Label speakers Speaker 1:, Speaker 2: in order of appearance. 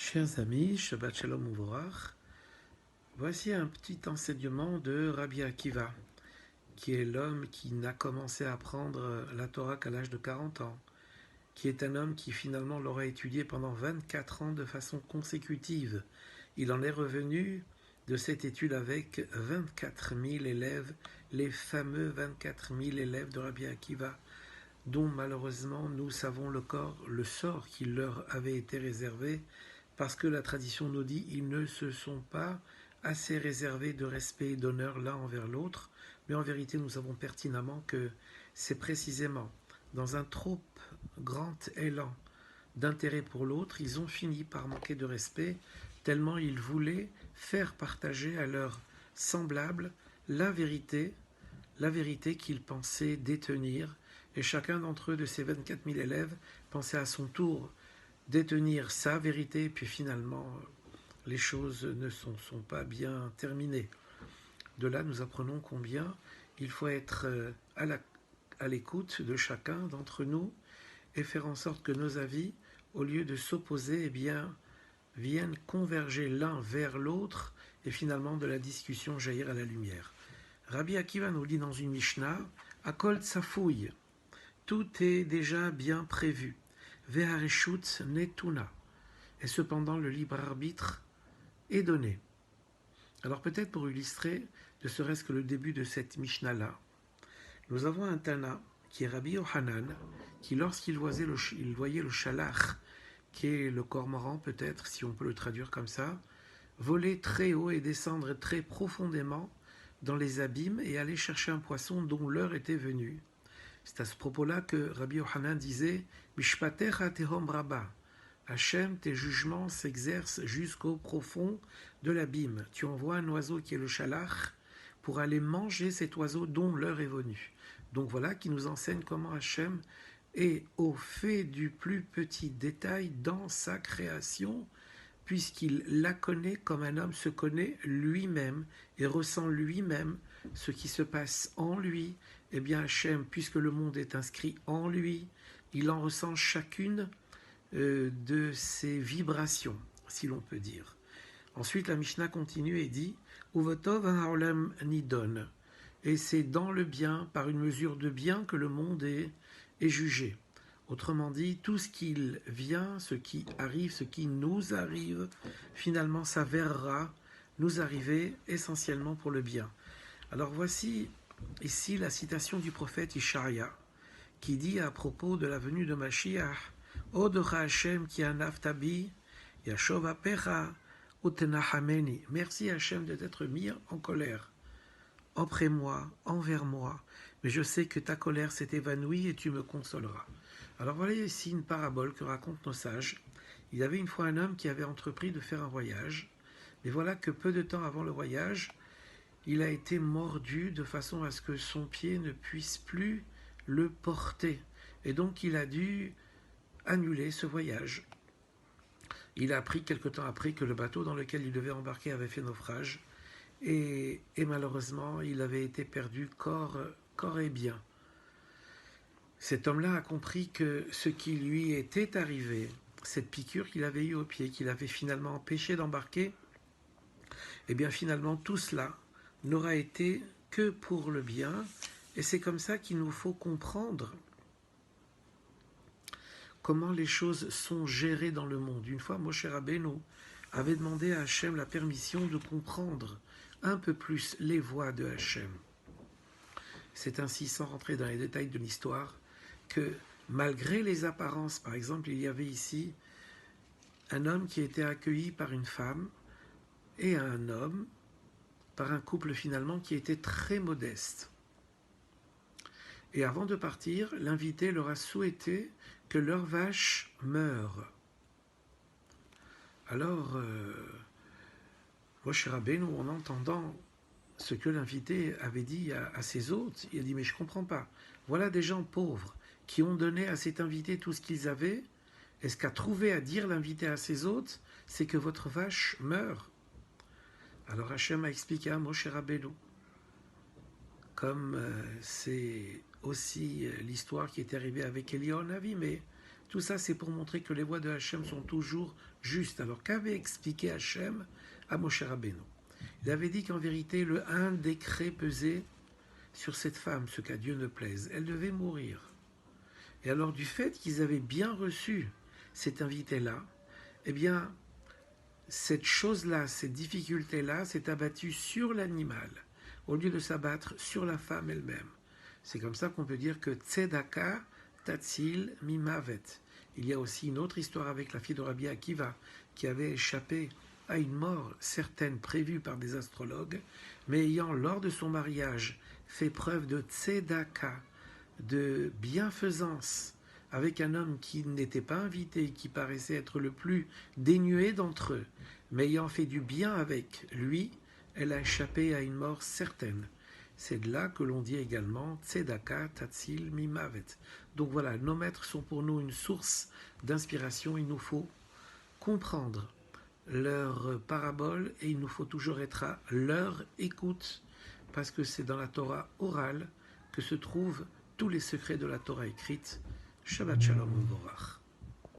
Speaker 1: Chers amis, Shabbat Shalom Uvorach, voici un petit enseignement de Rabbi Akiva, qui est l'homme qui n'a commencé à apprendre la Torah qu'à l'âge de 40 ans, qui est un homme qui finalement l'aura étudié pendant 24 ans de façon consécutive. Il en est revenu de cette étude avec 24 000 élèves, les fameux 24 000 élèves de Rabbi Akiva, dont malheureusement nous savons le sort qui leur avait été réservé, parce que la tradition nous dit qu'ils ne se sont pas assez réservés de respect et d'honneur l'un envers l'autre, mais en vérité nous savons pertinemment que c'est précisément dans un trop grand élan d'intérêt pour l'autre, ils ont fini par manquer de respect, tellement ils voulaient faire partager à leurs semblables la vérité qu'ils pensaient détenir, et chacun d'entre eux, de ces 24 000 élèves, pensait à son tour détenir sa vérité, et puis finalement, les choses ne sont pas bien terminées. De là, nous apprenons combien il faut être à l'écoute de chacun d'entre nous et faire en sorte que nos avis, au lieu de s'opposer, eh bien, viennent converger l'un vers l'autre et finalement de la discussion jaillir à la lumière. Rabbi Akiva nous dit dans une Mishnah, Akol tsafouille, tout est déjà bien prévu. Vehareshut netuna. Et cependant, le libre arbitre est donné. Alors peut-être pour illustrer, ne serait-ce que le début de cette Mishnah-là, nous avons un Tana qui est Rabbi Yohanan, qui lorsqu'il voyait le shalach, qui est le cormoran peut-être, si on peut le traduire comme ça, voler très haut et descendre très profondément dans les abîmes et aller chercher un poisson dont l'heure était venue. C'est à ce propos-là que Rabbi Yohanan disait « Mishpatecha tehom rabba » Hachem, tes jugements s'exercent jusqu'au profond de l'abîme. Tu envoies un oiseau qui est le shalach pour aller manger cet oiseau dont l'heure est venue. Donc voilà qui nous enseigne comment Hachem est au fait du plus petit détail dans sa création, puisqu'il la connaît comme un homme se connaît lui-même et ressent lui-même ce qui se passe en lui. Eh bien Hachem, puisque le monde est inscrit en lui, il en ressent chacune de ses vibrations, si l'on peut dire. Ensuite, la Mishnah continue et dit Uvotov haolam nidon. Et c'est dans le bien, par une mesure de bien, que le monde est jugé. Autrement dit, tout ce qui vient, ce qui arrive, ce qui nous arrive, finalement s'avérera nous arriver essentiellement pour le bien. Alors voici ici la citation du prophète Ishaïa, qui dit à propos de la venue de Mashiach Odocha Hashem ki anaftabi, yashov apecha utenahameni. Merci Hashem de t'être mis en colère, après moi, envers moi, mais je sais que ta colère s'est évanouie et tu me consoleras. Alors voilà ici une parabole que racontent nos sages. Il y avait une fois un homme qui avait entrepris de faire un voyage, mais voilà que peu de temps avant le voyage, il a été mordu de façon à ce que son pied ne puisse plus le porter. Et donc il a dû annuler ce voyage. Il a appris quelque temps après que le bateau dans lequel il devait embarquer avait fait naufrage et malheureusement il avait été perdu corps et bien. Cet homme-là a compris que ce qui lui était arrivé, cette piqûre qu'il avait eue au pied, qu'il avait finalement empêché d'embarquer, et bien finalement tout cela n'aura été que pour le bien, et c'est comme ça qu'il nous faut comprendre comment les choses sont gérées dans le monde. Une fois, Moshe Rabbeinu avait demandé à Hachem la permission de comprendre un peu plus les voies de Hachem. C'est ainsi, sans rentrer dans les détails de l'histoire, que malgré les apparences, par exemple, il y avait ici un homme qui était accueilli par une femme et un homme, par un couple finalement qui était très modeste. Et avant de partir, l'invité leur a souhaité que leur vache meure. Alors, Moshe Rabbeinu, en entendant ce que l'invité avait dit à ses hôtes, il a dit « Mais je ne comprends pas. Voilà des gens pauvres qui ont donné à cet invité tout ce qu'ils avaient. Et ce qu'a trouvé à dire l'invité à ses hôtes, c'est que votre vache meurt. » Alors Hachem a expliqué à Moshe Rabbeinu, comme c'est aussi l'histoire qui est arrivée avec Eliyahu Navi, mais Tout ça, c'est pour montrer que les voies de Hachem sont toujours justes. Alors, qu'avait expliqué Hachem à Moshe Rabbeinu? Il avait dit qu'en vérité, un décret pesait sur cette femme, ce qu'à Dieu ne plaise. Elle devait mourir. Et alors, du fait qu'ils avaient bien reçu cet invité-là, eh bien, cette chose-là, cette difficulté-là s'est abattue sur l'animal, au lieu de s'abattre sur la femme elle-même. C'est comme ça qu'on peut dire que Tzedaka Tatzil Mimavet. Il y a aussi une autre histoire avec la fille de Rabbi Akiva, qui avait échappé à une mort certaine prévue par des astrologues, mais ayant, lors de son mariage, fait preuve de Tzedaka, de bienfaisance, avec un homme qui n'était pas invité, qui paraissait être le plus dénué d'entre eux, mais ayant fait du bien avec lui, elle a échappé à une mort certaine. C'est de là que l'on dit également Tzedaka Tatzil Mimavet. Donc voilà, nos maîtres sont pour nous une source d'inspiration. Il nous faut comprendre leurs paraboles et il nous faut toujours être à leur écoute, parce que c'est dans la Torah orale que se trouvent tous les secrets de la Torah écrite. Shabbat Shalom Uvorach.